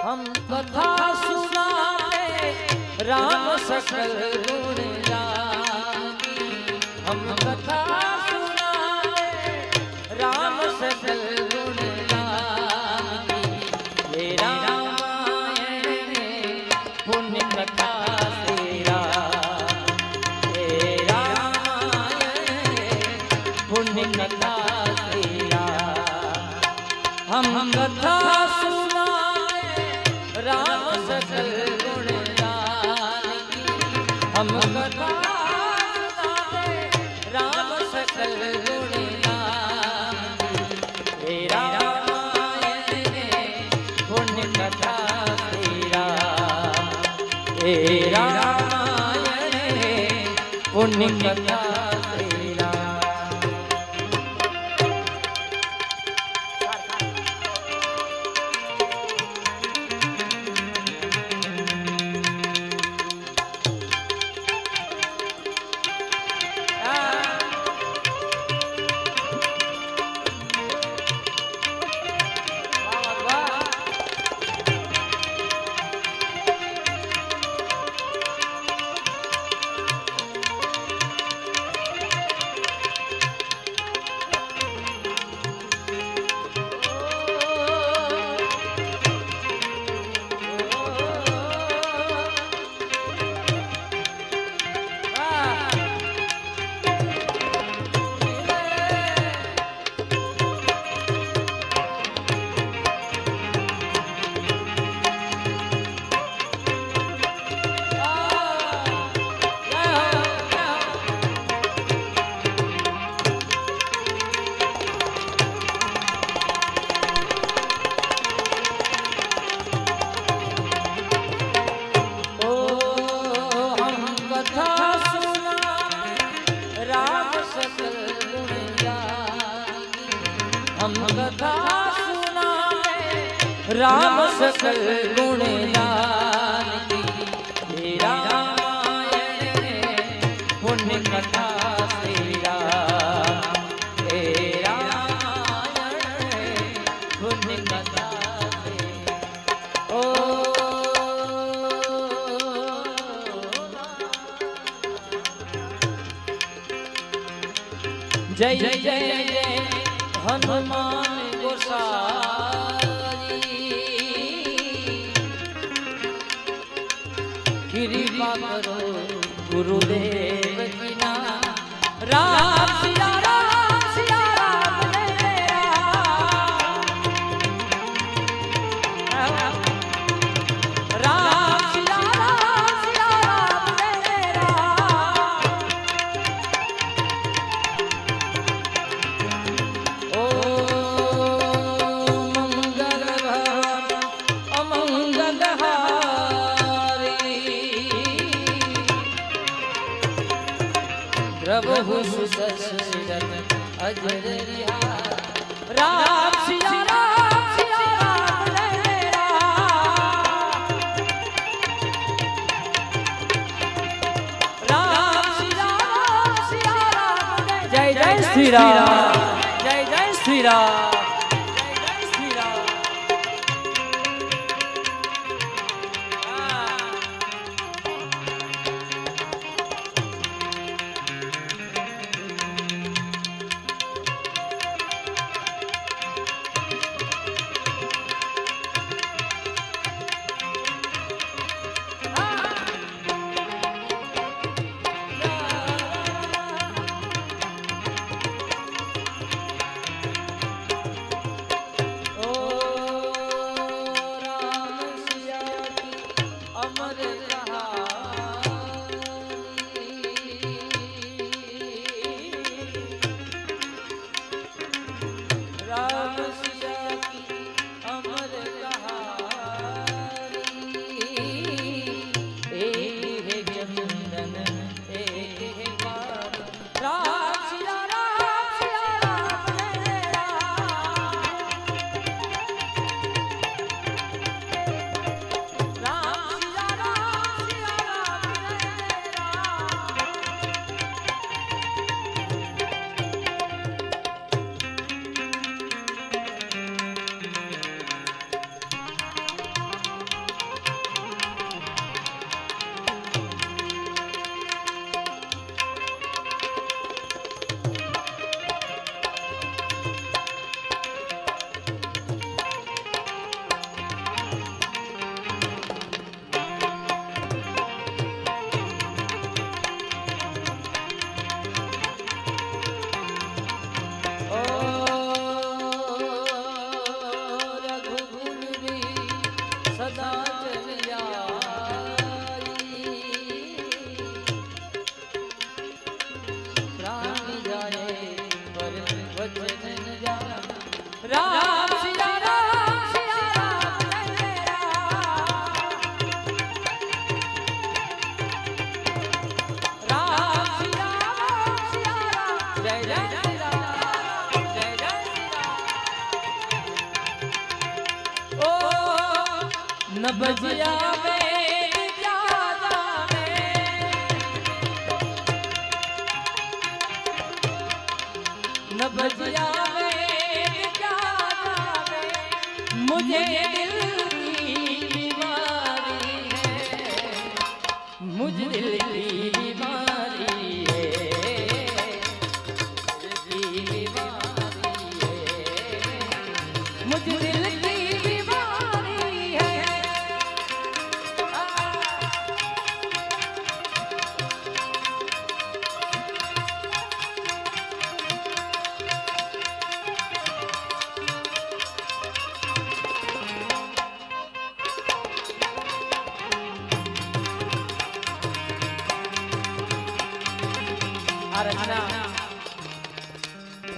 हम कथा सुनाते राम सकल गुण रानी। हम कथा सुनाते राम सकल गुण रानी। ये रामायण पुण्य कथा तेरा। ये रामायण पुण्य कथा तेरा। हम कथा राम सकल गुण रानी। हम कथा राम सकल गुण रानी। हे रामायण पुण्य कथा तेरा। हे रामायण पुण्य कथा तेरा। हम कथा सुनाते राम सकल गुण रानी। हे रामायण पुण्य कथा तेरा। हे रामायण पुण्य कथा तेरा। ओ जय जय जय जय हनुमान गोसाई। कृपा करो गुरुदेव की ना। राम सिया राम सिया राम राम सिया राम ओ प्रभु सुदर्शन अजरिया। राम सिया राम राम सिया राम। जय जय श्री राम। जय जय श्री राम। राम सिया राम सिया राम जय जय श्री राम जय जय श्री राम ओ न बजिया न बजिया मुझे दिल की बीमारी है मुझे दिल की बीमारी है मुझे दिल की बीमारी है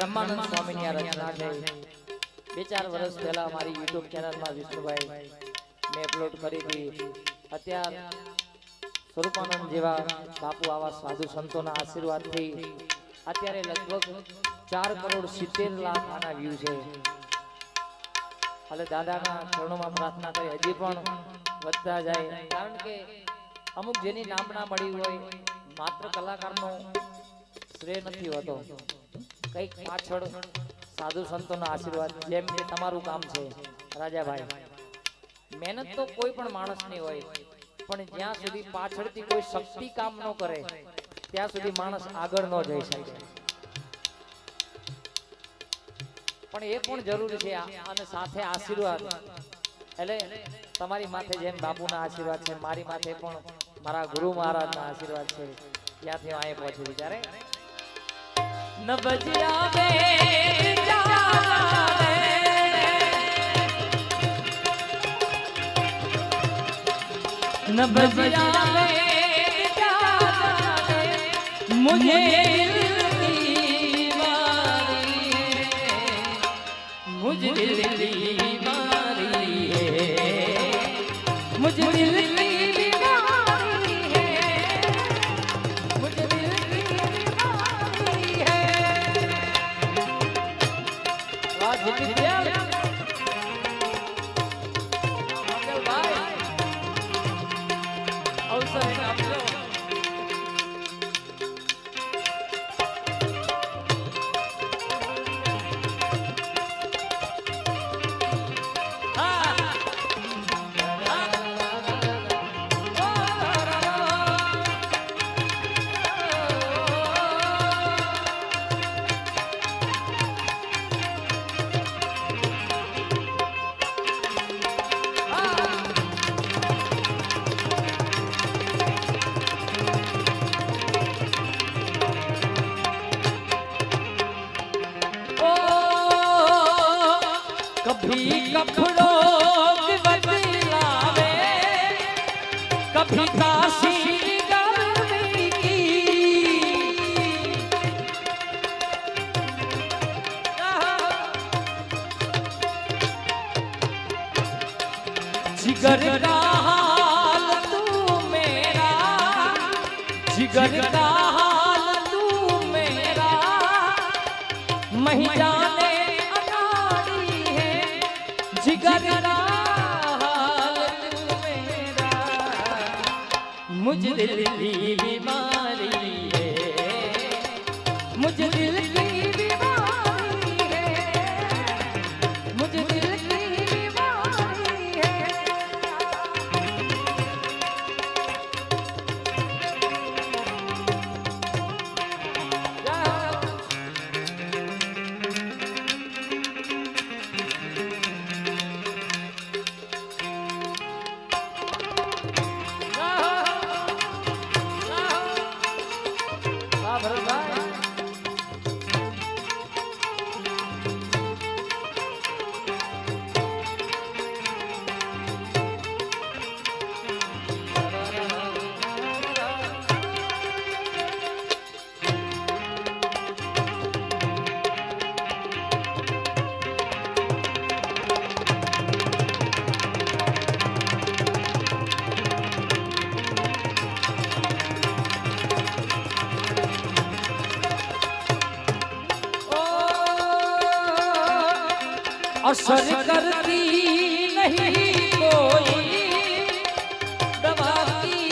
બ્રહ્માનંદ સ્વામીની આ રચના છે 2-4 વર્ષ પહેલા મારી YouTube ચેનલમાં વિષ્ણુભાઈ મેં અપલોડ કરી હતી અત્યાર સ્વરૂપાનંદ જેવા બાપુ આવા સાધુ સંતોના આશીર્વાદથી અત્યારે લગભગ 4,70,00,000 આના વ્યૂ છે એટલે દાદાના ચરણોમાં પ્રાર્થના કરી હજી પણ વધતા જાય કારણ કે અમુક જેની નામના મળી હોય માત્ર કલાકારનો શ્રેય નથી હોતો કઈક પાછળ સાધુ સંતોના આશીર્વાદ જેમ કે તમારું કામ છે રાજાભાઈ મહેનત તો કોઈ પણ માણસની હોય પણ જ્યાં સુધી પાછળથી કોઈ શક્તિ કામ ન કરે ત્યાં સુધી માણસ આગળ ન જઈ શકે પણ એ પણ જરૂરી છે અને સાથે આશીર્વાદ એટલે તમારી માથે જેમ બાપુના આશીર્વાદ છે મારી માથે પણ મારા ગુરુ મહારાજના આશીર્વાદ છે ત્યાંથી અહીં પહોંચી ત્યારે ન બજિયા બે न बजिया मुझे दिल की बीमारी मुझे दिल की बीमारी है मुझे दिल की बीमारी है मुझे दिल की बीमारी है राज विद्या कभी कपड़ों की बदलावे कभी काशी गर्मी की जिगर का हाल तू मेरा जिगर का हाल तू मेरा मही जाने जिगर का हाल तू मेरा मुझे दिल की बीमारी है मुझे दिल की बीमारी है मुझे दिल की बीमारी है असर करती नहीं कोई दवा की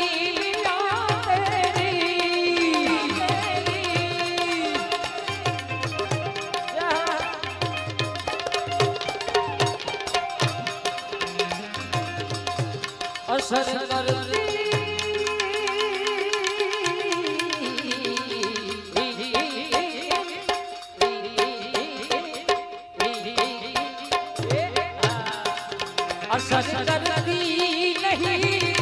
असर करती असर करती नहीं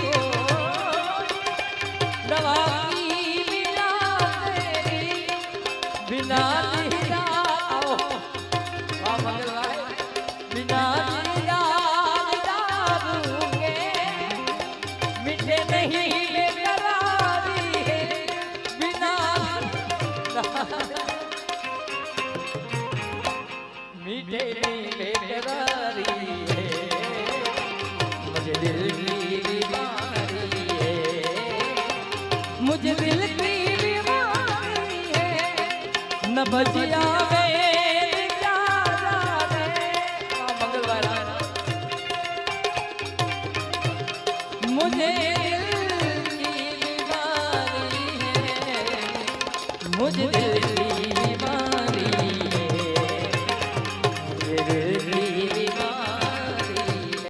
दवा की बिना तेरी बिना तेरा बिना मीठे नहीं बेकरारी है बिना मीठे नहीं बेकरारी है मुझे दिल की बीमारी है मुझे दिल की बीमारी है न बजिया मुझे दिल की बीमारी है मुझे दिल की